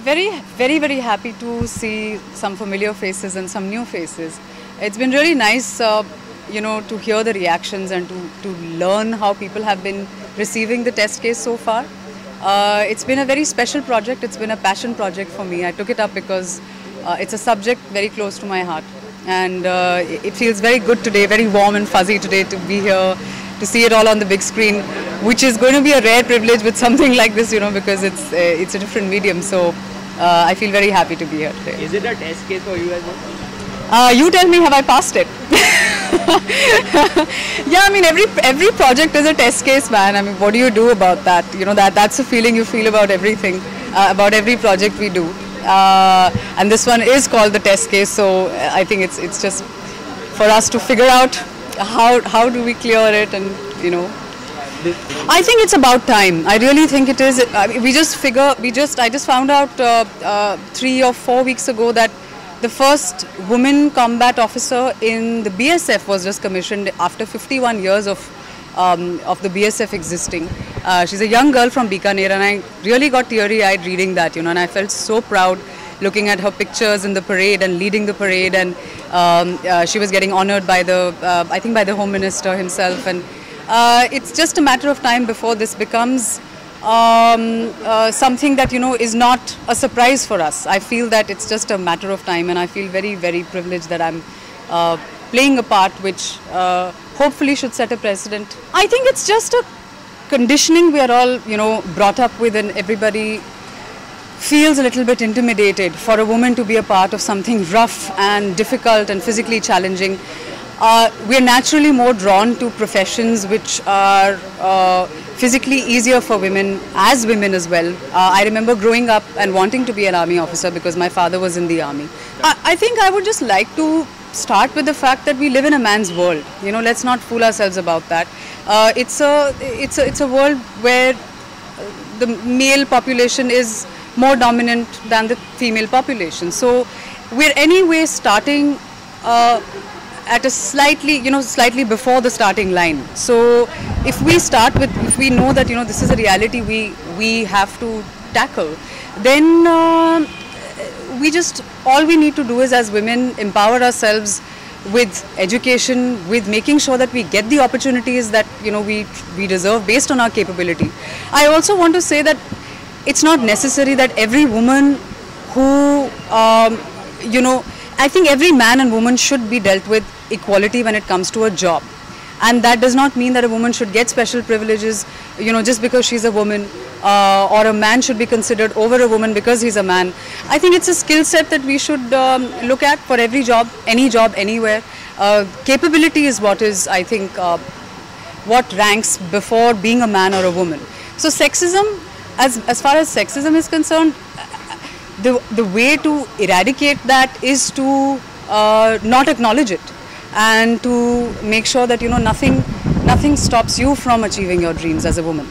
Very, very, very happy to see some familiar faces and some new faces. It's been really nice, to hear the reactions and to learn how people have been receiving the test case so far. It's been a very special project. It's been a passion project for me. I took it up because it's a subject very close to my heart. And it feels very good today, very warm and fuzzy today to be here, to see it all on the big screen, which is going to be a rare privilege with something like this, because it's a different medium. So I feel very happy to be here today. Is it a test case for you as well? You tell me, have I passed it? Yeah, I mean, every project is a test case, man. I mean, what do you do about that? That's a feeling you feel about everything, about every project we do. And this one is called the test case, so I think it's just for us to figure out how do we clear it, and I think it's about time. I really think it is. I just found out 3 or 4 weeks ago that the first woman combat officer in the BSF was just commissioned after 51 years of the BSF existing. She's a young girl from Bikaner, and I really got teary-eyed reading that, and I felt so proud looking at her pictures in the parade and leading the parade, and she was getting honored by I think by the Home Minister himself, and it's just a matter of time before this becomes something that is not a surprise for us. I feel that it's just a matter of time, and I feel very, very privileged that I'm playing a part which hopefully should set a precedent. I think it's just a conditioning we are all brought up with, and everybody feels a little bit intimidated for a woman to be a part of something rough and difficult and physically challenging. We are naturally more drawn to professions which are physically easier for women, as women as well. I remember growing up and wanting to be an army officer because my father was in the army. I think I would just like to start with the fact that we live in a man's world. Let's not fool ourselves about that. It's a world where the male population is more dominant than the female population. So we're anyway starting at a slightly before the starting line. So if we know that this is a reality we have to tackle, then all we need to do is, as women, empower ourselves with education, with making sure that we get the opportunities that we deserve based on our capability. I also want to say that it's not necessary that every woman who I think every man and woman should be dealt with equality when it comes to a job, and that does not mean that a woman should get special privileges just because she's a woman, or a man should be considered over a woman because he's a man. I think it's a skill set that we should look at for every job, anywhere. Capability is what is, I think, what ranks before being a man or a woman. So sexism, as far as sexism is concerned, the way to eradicate that is to not acknowledge it, and to make sure that nothing stops you from achieving your dreams as a woman.